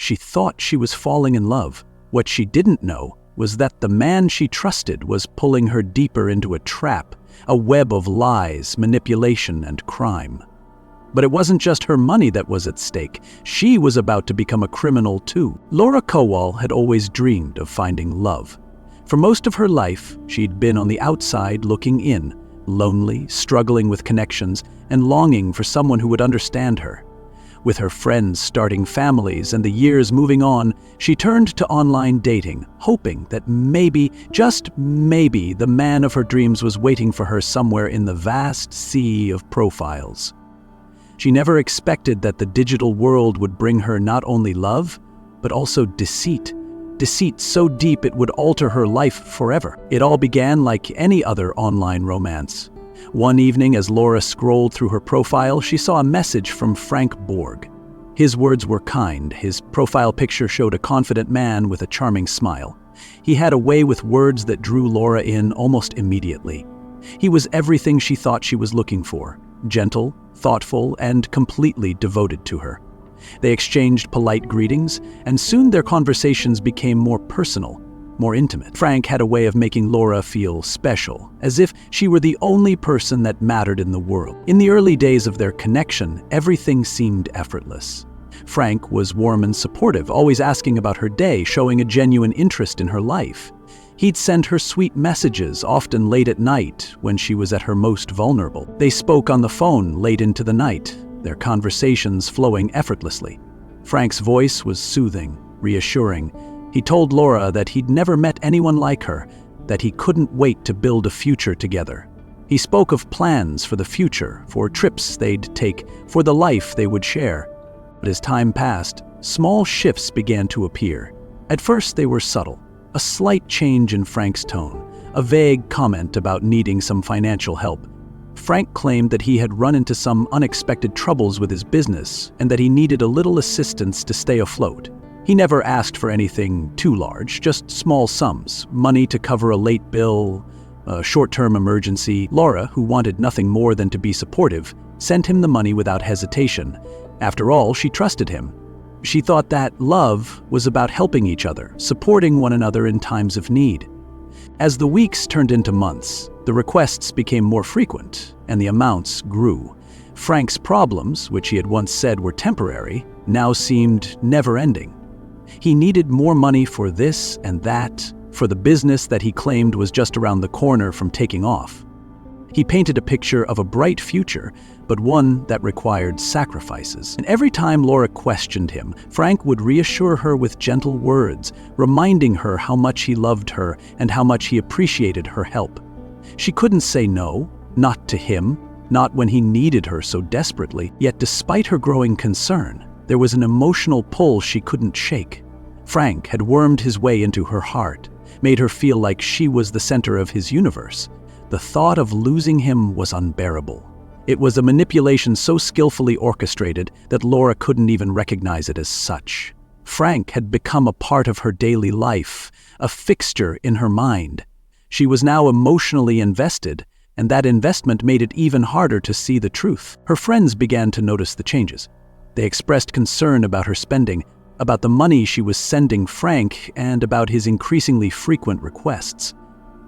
She thought she was falling in love. What she didn't know was that the man she trusted was pulling her deeper into a trap, a web of lies, manipulation, and crime. But it wasn't just her money that was at stake. She was about to become a criminal too. Laura Kowal had always dreamed of finding love. For most of her life, she'd been on the outside looking in, lonely, struggling with connections, and longing for someone who would understand her. With her friends starting families and the years moving on, she turned to online dating, hoping that maybe, just maybe, the man of her dreams was waiting for her somewhere in the vast sea of profiles. She never expected that the digital world would bring her not only love, but also deceit. Deceit so deep it would alter her life forever. It all began like any other online romance. One evening, as Laura scrolled through her profile, she saw a message from Frank Borg. His words were kind. His profile picture showed a confident man with a charming smile. He had a way with words that drew Laura in almost immediately. He was everything she thought she was looking for: gentle, thoughtful, and completely devoted to her. They exchanged polite greetings, and soon their conversations became more personal, more intimate. Frank had a way of making Laura feel special, as if she were the only person that mattered in the world. In the early days of their connection, everything seemed effortless. Frank was warm and supportive, always asking about her day, showing a genuine interest in her life. He'd send her sweet messages, often late at night, when she was at her most vulnerable. They spoke on the phone late into the night, their conversations flowing effortlessly. Frank's voice was soothing, reassuring. He told Laura that he'd never met anyone like her, that he couldn't wait to build a future together. He spoke of plans for the future, for trips they'd take, for the life they would share. But as time passed, small shifts began to appear. At first they were subtle. A slight change in Frank's tone, a vague comment about needing some financial help. Frank claimed that he had run into some unexpected troubles with his business and that he needed a little assistance to stay afloat. He never asked for anything too large, just small sums, money to cover a late bill, a short-term emergency. Laura, who wanted nothing more than to be supportive, sent him the money without hesitation. After all, she trusted him. She thought that love was about helping each other, supporting one another in times of need. As the weeks turned into months, the requests became more frequent, and the amounts grew. Frank's problems, which he had once said were temporary, now seemed never-ending. He needed more money for this and that, for the business that he claimed was just around the corner from taking off. He painted a picture of a bright future, but one that required sacrifices. And every time Laura questioned him, Frank would reassure her with gentle words, reminding her how much he loved her and how much he appreciated her help. She couldn't say no, not to him, not when he needed her so desperately. Yet despite her growing concern, there was an emotional pull she couldn't shake. Frank had wormed his way into her heart, made her feel like she was the center of his universe. The thought of losing him was unbearable. It was a manipulation so skillfully orchestrated that Laura couldn't even recognize it as such. Frank had become a part of her daily life, a fixture in her mind. She was now emotionally invested, and that investment made it even harder to see the truth. Her friends began to notice the changes. They expressed concern about her spending, about the money she was sending Frank, and about his increasingly frequent requests.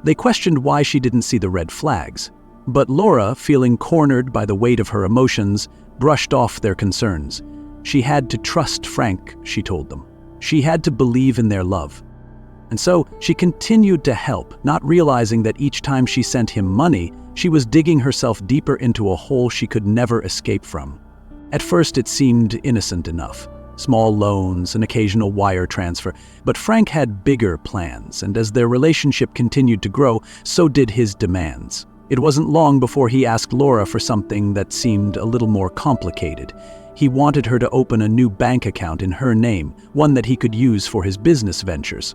They questioned why she didn't see the red flags. But Laura, feeling cornered by the weight of her emotions, brushed off their concerns. She had to trust Frank, she told them. She had to believe in their love. And so she continued to help, not realizing that each time she sent him money, she was digging herself deeper into a hole she could never escape from. At first it seemed innocent enough. Small loans, an occasional wire transfer. But Frank had bigger plans, and as their relationship continued to grow, so did his demands. It wasn't long before he asked Laura for something that seemed a little more complicated. He wanted her to open a new bank account in her name, one that he could use for his business ventures.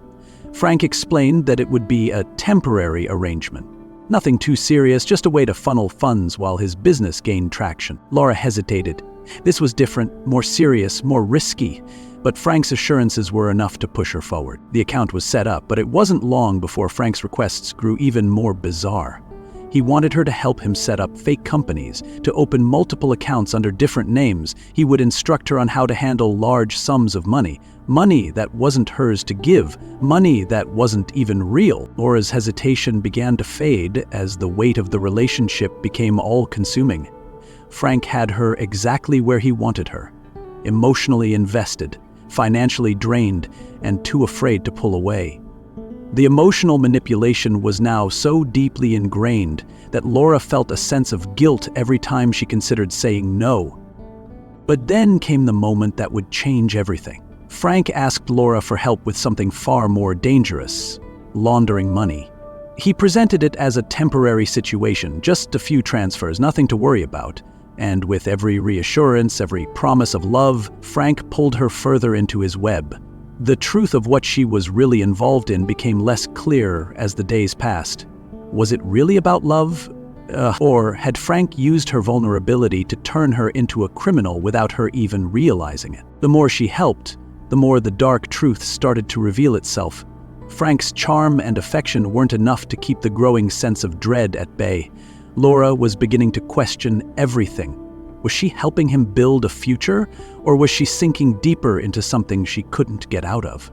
Frank explained that it would be a temporary arrangement. Nothing too serious, just a way to funnel funds while his business gained traction. Laura hesitated. This was different, more serious, more risky, but Frank's assurances were enough to push her forward. The account was set up, but it wasn't long before Frank's requests grew even more bizarre. He wanted her to help him set up fake companies, to open multiple accounts under different names. He would instruct her on how to handle large sums of money, money that wasn't hers to give, money that wasn't even real. Laura's hesitation began to fade as the weight of the relationship became all-consuming. Frank had her exactly where he wanted her, emotionally invested, financially drained, and too afraid to pull away. The emotional manipulation was now so deeply ingrained that Laura felt a sense of guilt every time she considered saying no. But then came the moment that would change everything. Frank asked Laura for help with something far more dangerous: laundering money. He presented it as a temporary situation, just a few transfers, nothing to worry about. And with every reassurance, every promise of love, Frank pulled her further into his web. The truth of what she was really involved in became less clear as the days passed. Was it really about love? Or had Frank used her vulnerability to turn her into a criminal without her even realizing it? The more she helped, the more the dark truth started to reveal itself. Frank's charm and affection weren't enough to keep the growing sense of dread at bay. Laura was beginning to question everything. Was she helping him build a future, or was she sinking deeper into something she couldn't get out of?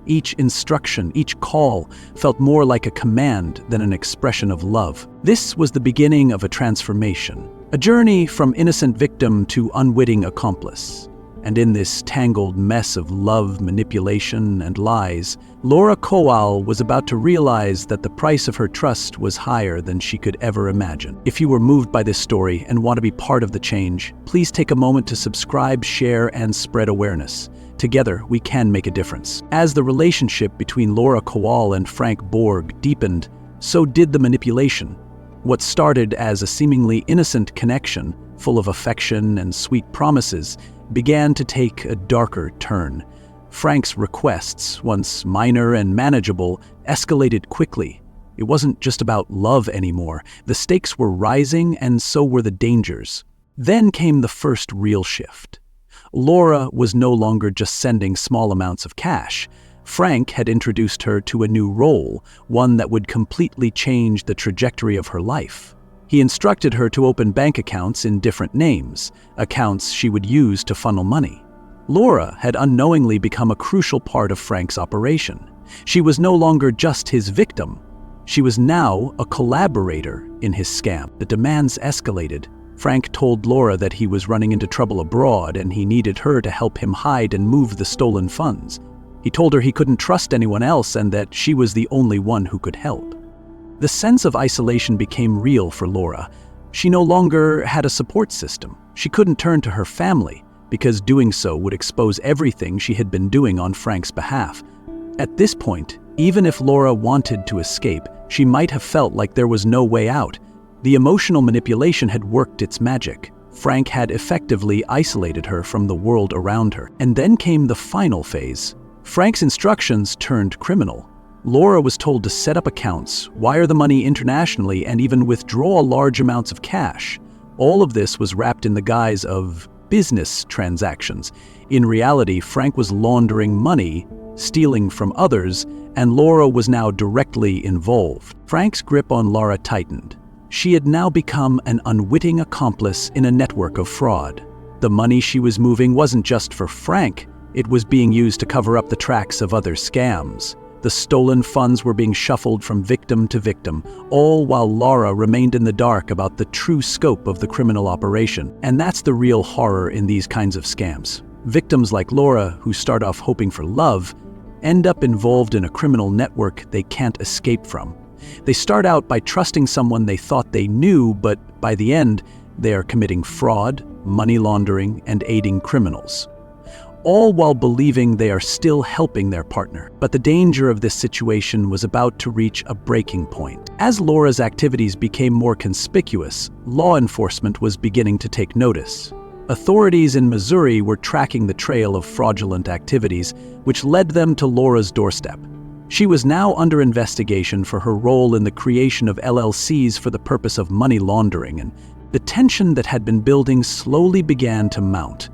Each instruction, each call, felt more like a command than an expression of love. This was the beginning of a transformation, a journey from innocent victim to unwitting accomplice. And in this tangled mess of love, manipulation, and lies, Laura Kowal was about to realize that the price of her trust was higher than she could ever imagine. If you were moved by this story and want to be part of the change, please take a moment to subscribe, share, and spread awareness. Together, we can make a difference. As the relationship between Laura Kowal and Frank Borg deepened, so did the manipulation. What started as a seemingly innocent connection, full of affection and sweet promises, began to take a darker turn. Frank's requests, once minor and manageable, escalated quickly. It wasn't just about love anymore. The stakes were rising, and so were the dangers. Then came the first real shift. Laura was no longer just sending small amounts of cash. Frank had introduced her to a new role, one that would completely change the trajectory of her life. He instructed her to open bank accounts in different names, accounts she would use to funnel money. Laura had unknowingly become a crucial part of Frank's operation. She was no longer just his victim. She was now a collaborator in his scam. The demands escalated. Frank told Laura that he was running into trouble abroad and he needed her to help him hide and move the stolen funds. He told her he couldn't trust anyone else and that she was the only one who could help. The sense of isolation became real for Laura. She no longer had a support system. She couldn't turn to her family, because doing so would expose everything she had been doing on Frank's behalf. At this point, even if Laura wanted to escape, she might have felt like there was no way out. The emotional manipulation had worked its magic. Frank had effectively isolated her from the world around her. And then came the final phase. Frank's instructions turned criminal. Laura was told to set up accounts, wire the money internationally, and even withdraw large amounts of cash. All of this was wrapped in the guise of business transactions. In reality, Frank was laundering money, stealing from others, and Laura was now directly involved. Frank's grip on Laura tightened. She had now become an unwitting accomplice in a network of fraud. The money she was moving wasn't just for Frank, it was being used to cover up the tracks of other scams. The stolen funds were being shuffled from victim to victim, all while Laura remained in the dark about the true scope of the criminal operation. And that's the real horror in these kinds of scams. Victims like Laura, who start off hoping for love, end up involved in a criminal network they can't escape from. They start out by trusting someone they thought they knew, but by the end, they are committing fraud, money laundering, and aiding criminals, all while believing they are still helping their partner. But the danger of this situation was about to reach a breaking point. As Laura's activities became more conspicuous, law enforcement was beginning to take notice. Authorities in Missouri were tracking the trail of fraudulent activities, which led them to Laura's doorstep. She was now under investigation for her role in the creation of LLCs for the purpose of money laundering, and the tension that had been building slowly began to mount.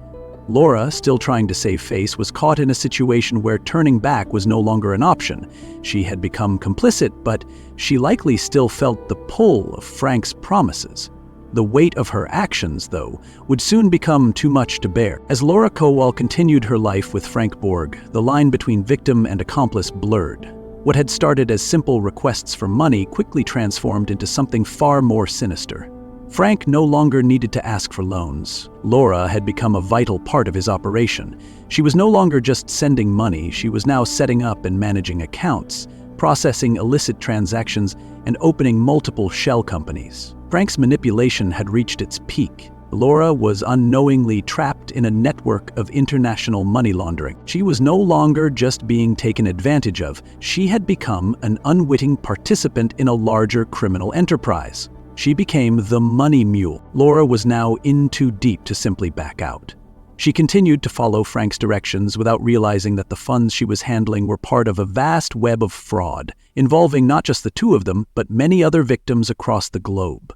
Laura, still trying to save face, was caught in a situation where turning back was no longer an option. She had become complicit, but she likely still felt the pull of Frank's promises. The weight of her actions, though, would soon become too much to bear. As Laura Kowal continued her life with Frank Borg, the line between victim and accomplice blurred. What had started as simple requests for money quickly transformed into something far more sinister. Frank no longer needed to ask for loans. Laura had become a vital part of his operation. She was no longer just sending money, she was now setting up and managing accounts, processing illicit transactions, and opening multiple shell companies. Frank's manipulation had reached its peak. Laura was unknowingly trapped in a network of international money laundering. She was no longer just being taken advantage of, she had become an unwitting participant in a larger criminal enterprise. She became the money mule. Laura was now in too deep to simply back out. She continued to follow Frank's directions without realizing that the funds she was handling were part of a vast web of fraud, involving not just the two of them, but many other victims across the globe.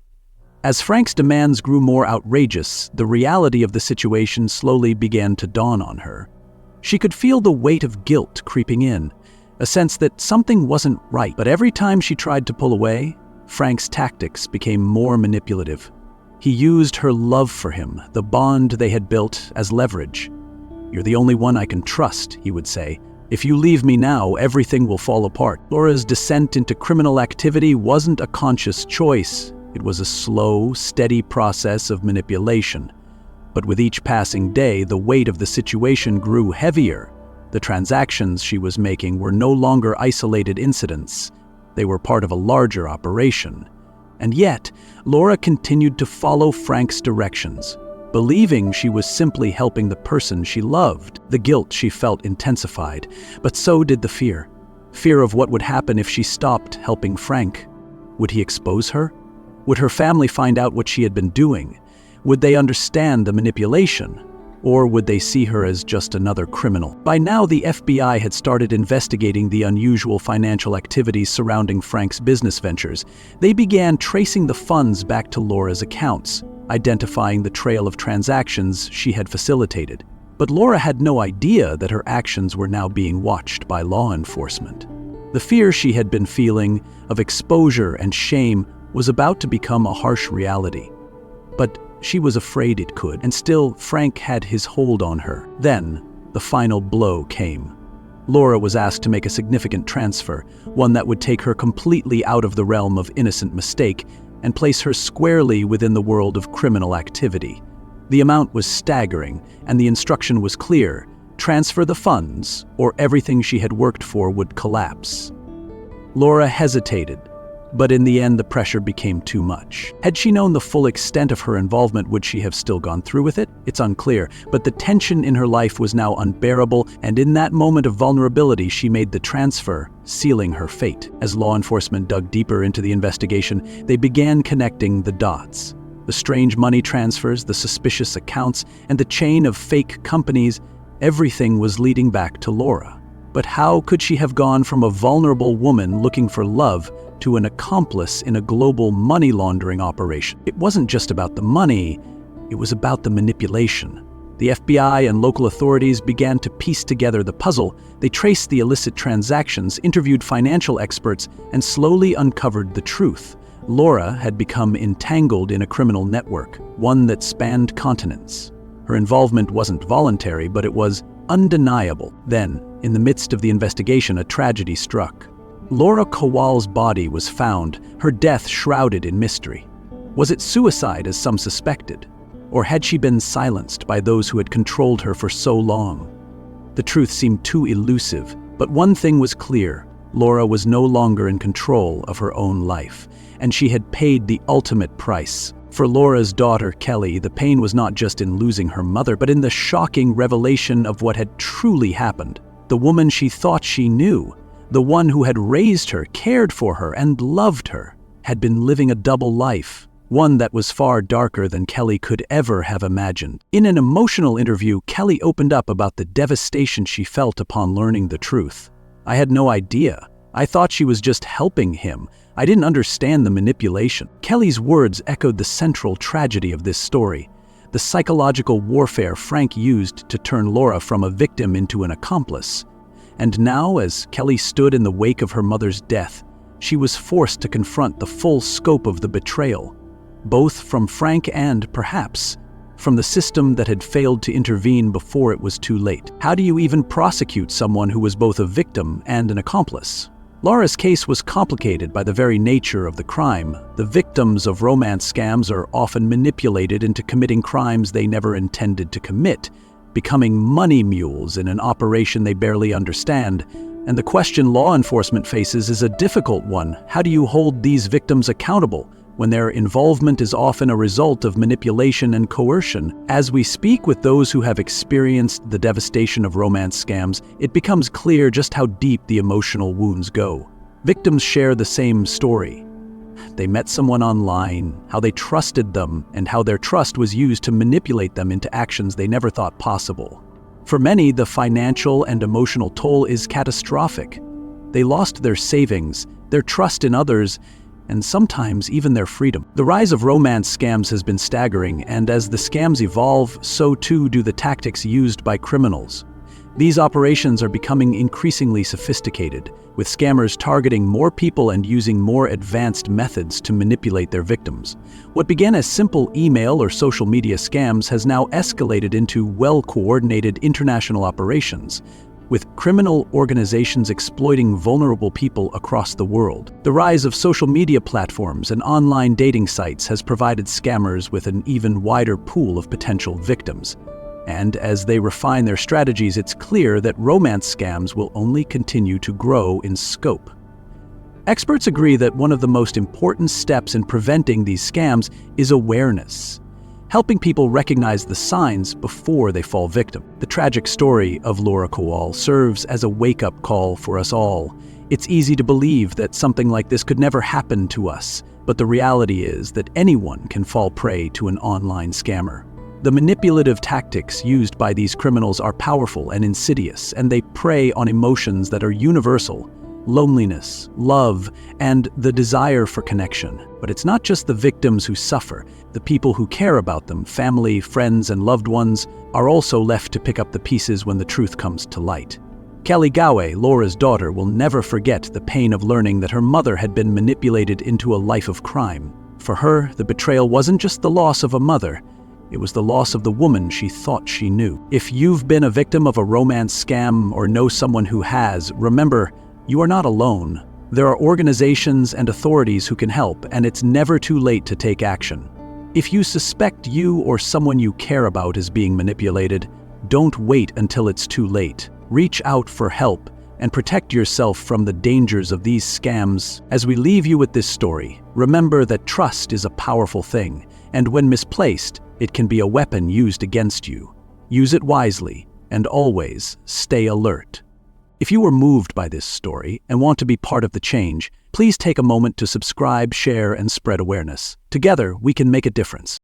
As Frank's demands grew more outrageous, the reality of the situation slowly began to dawn on her. She could feel the weight of guilt creeping in, a sense that something wasn't right. But every time she tried to pull away, Frank's tactics became more manipulative. He used her love for him, the bond they had built, as leverage. "You're the only one I can trust," he would say. "If you leave me now, everything will fall apart." Laura's descent into criminal activity wasn't a conscious choice. It was a slow, steady process of manipulation. But with each passing day, the weight of the situation grew heavier. The transactions she was making were no longer isolated incidents. They were part of a larger operation. And yet, Laura continued to follow Frank's directions, believing she was simply helping the person she loved. The guilt she felt intensified, but so did the fear. Fear of what would happen if she stopped helping Frank. Would he expose her? Would her family find out what she had been doing? Would they understand the manipulation? Or would they see her as just another criminal? By now, the FBI had started investigating the unusual financial activities surrounding Frank's business ventures. They began tracing the funds back to Laura's accounts, identifying the trail of transactions she had facilitated. But Laura had no idea that her actions were now being watched by law enforcement. The fear she had been feeling of exposure and shame was about to become a harsh reality. But she was afraid it could, and still Frank had his hold on her. Then, the final blow came. Laura was asked to make a significant transfer, one that would take her completely out of the realm of innocent mistake and place her squarely within the world of criminal activity. The amount was staggering, and the instruction was clear: transfer the funds, or everything she had worked for would collapse. Laura hesitated, but in the end the pressure became too much. Had she known the full extent of her involvement, would she have still gone through with it? It's unclear, but the tension in her life was now unbearable, and in that moment of vulnerability she made the transfer, sealing her fate. As law enforcement dug deeper into the investigation, they began connecting the dots. The strange money transfers, the suspicious accounts, and the chain of fake companies, everything was leading back to Laura. But how could she have gone from a vulnerable woman looking for love to an accomplice in a global money laundering operation? It wasn't just about the money, it was about the manipulation. The FBI and local authorities began to piece together the puzzle. They traced the illicit transactions, interviewed financial experts, and slowly uncovered the truth. Laura had become entangled in a criminal network, one that spanned continents. Her involvement wasn't voluntary, but it was undeniable. Then, in the midst of the investigation, a tragedy struck. Laura Kowal's body was found, her death shrouded in mystery. Was it suicide, as some suspected? Or had she been silenced by those who had controlled her for so long? The truth seemed too elusive, but one thing was clear: Laura was no longer in control of her own life, and she had paid the ultimate price. For Laura's daughter, Kelly, the pain was not just in losing her mother, but in the shocking revelation of what had truly happened. The woman she thought she knew, the one who had raised her, cared for her, and loved her, had been living a double life, one that was far darker than Kelly could ever have imagined. In an emotional interview, Kelly opened up about the devastation she felt upon learning the truth. "I had no idea. I thought she was just helping him. I didn't understand the manipulation." Kelly's words echoed the central tragedy of this story. The the psychological warfare Frank used to turn Laura from a victim into an accomplice. And now, as Kelly stood in the wake of her mother's death, she was forced to confront the full scope of the betrayal, both from Frank and, perhaps, from the system that had failed to intervene before it was too late. How do you even prosecute someone who was both a victim and an accomplice? Laura's case was complicated by the very nature of the crime. The victims of romance scams are often manipulated into committing crimes they never intended to commit, becoming money mules in an operation they barely understand. And the question law enforcement faces is a difficult one. How do you hold these victims accountable when their involvement is often a result of manipulation and coercion? As we speak with those who have experienced the devastation of romance scams, it becomes clear just how deep the emotional wounds go. Victims share the same story. They met someone online, how they trusted them, and how their trust was used to manipulate them into actions they never thought possible. For many, the financial and emotional toll is catastrophic. They lost their savings, their trust in others, and sometimes even their freedom. The rise of romance scams has been staggering, and as the scams evolve, so too do the tactics used by criminals. These operations are becoming increasingly sophisticated, with scammers targeting more people and using more advanced methods to manipulate their victims. What began as simple email or social media scams has now escalated into well-coordinated international operations, with criminal organizations exploiting vulnerable people across the world. The rise of social media platforms and online dating sites has provided scammers with an even wider pool of potential victims. And as they refine their strategies, it's clear that romance scams will only continue to grow in scope. Experts agree that one of the most important steps in preventing these scams is awareness, helping people recognize the signs before they fall victim. The tragic story of Laura Kowal serves as a wake-up call for us all. It's easy to believe that something like this could never happen to us, but the reality is that anyone can fall prey to an online scammer. The manipulative tactics used by these criminals are powerful and insidious, and they prey on emotions that are universal: loneliness, love, and the desire for connection. But it's not just the victims who suffer. The people who care about them, family, friends, and loved ones, are also left to pick up the pieces when the truth comes to light. Kelly Kowal, Laura's daughter, will never forget the pain of learning that her mother had been manipulated into a life of crime. For her, the betrayal wasn't just the loss of a mother, it was the loss of the woman she thought she knew. If you've been a victim of a romance scam or know someone who has, remember, you are not alone. There are organizations and authorities who can help, and it's never too late to take action. If you suspect you or someone you care about is being manipulated, don't wait until it's too late. Reach out for help and protect yourself from the dangers of these scams. As we leave you with this story, remember that trust is a powerful thing, and when misplaced, it can be a weapon used against you. Use it wisely, and always stay alert. If you were moved by this story and want to be part of the change, please take a moment to subscribe, share, and spread awareness. Together, we can make a difference.